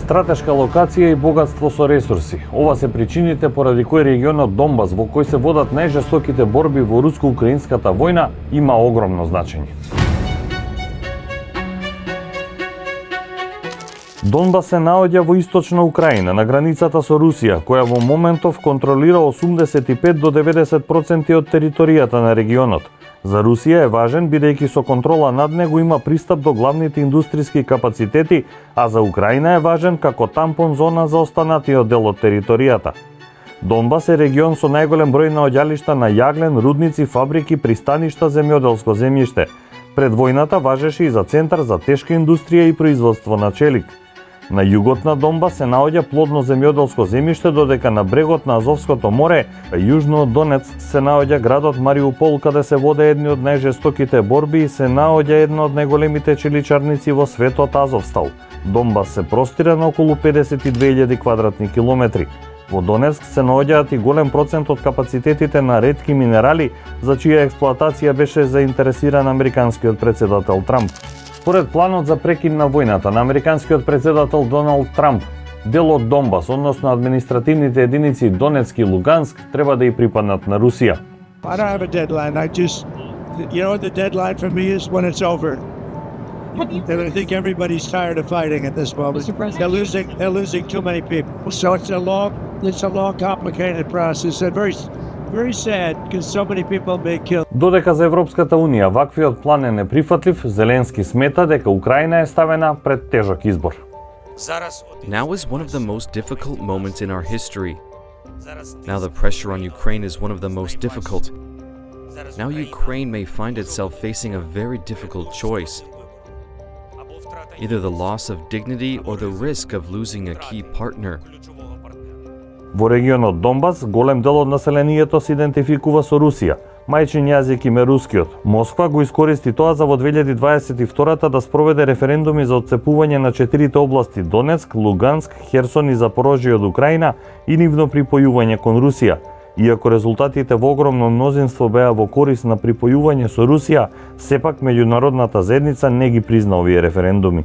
стратешка локација и богатство со ресурси. Ова се причините поради кои регионот Донбас, во кој се водат најжестоките борби во руско-украинската војна, има огромно значење. Донбас се наоѓа во источна Украина, на границата со Русија, која во моментов контролира 85 до 90% од територијата на регионот. За Русија е важен бидејќи со контрола над него има пристап до главните индустријски капацитети, а за Украина е важен како тампон зона за останатиот дел од територијата. Донбас е регион со најголем број наоѓалишта на јаглен, рудници, фабрики, пристаништа, земјоделско земјиште. Пред војната важеше и за центар за тешка индустрија и производство на челик. На југот на Донбас се наоѓа плодно земјоделско земјиште, додека на брегот на Азовското море, јужно од Донец, се наоѓа градот Мариупол, каде се воде едни од најжестоките борби и се наоѓа една од најголемите челичарници во светот, Азовстал. Донбас се простира на околу 52.000 квадратни километри. Во Донецк се наоѓаат и голем процент од капацитетите на ретки минерали, за чија експлоатација беше заинтересиран американскиот председател Трамп. Според планот за прекин на војната на американскиот председател Доналд Трамп, дел од Донбас, односно административните единици Донецк и Луганск, треба да и припаднат на Русија. I don't have a deadline. The deadline for me is when it's over. And I think everybody's tired of fighting at this moment. They're losing too many people. So it's a long, complicated process and very sad because so many people may kill. Додека за Европската унија ваквиот план е неприфатлив, Зеленски смета дека Украина е ставена пред тежок избор. Now is one of the most difficult moments in our history. Now the pressure on Ukraine is one of the most difficult. Now Ukraine may find itself facing a very difficult choice. Either the loss of dignity or the risk of losing a key partner. Во регионот Донбас, голем дел од населението се идентификува со Русија. Мајчин јазик им е рускиот. Москва го искористи тоа за во 2022 да спроведе референдуми за отцепување на 4 области Донецк, Луганск, Херсон и Запорожје од Украина и нивно припојување кон Русија. Иако резултатите во огромно мнозинство беа во корис на припојување со Русија, сепак меѓународната заедница не ги призна овие референдуми.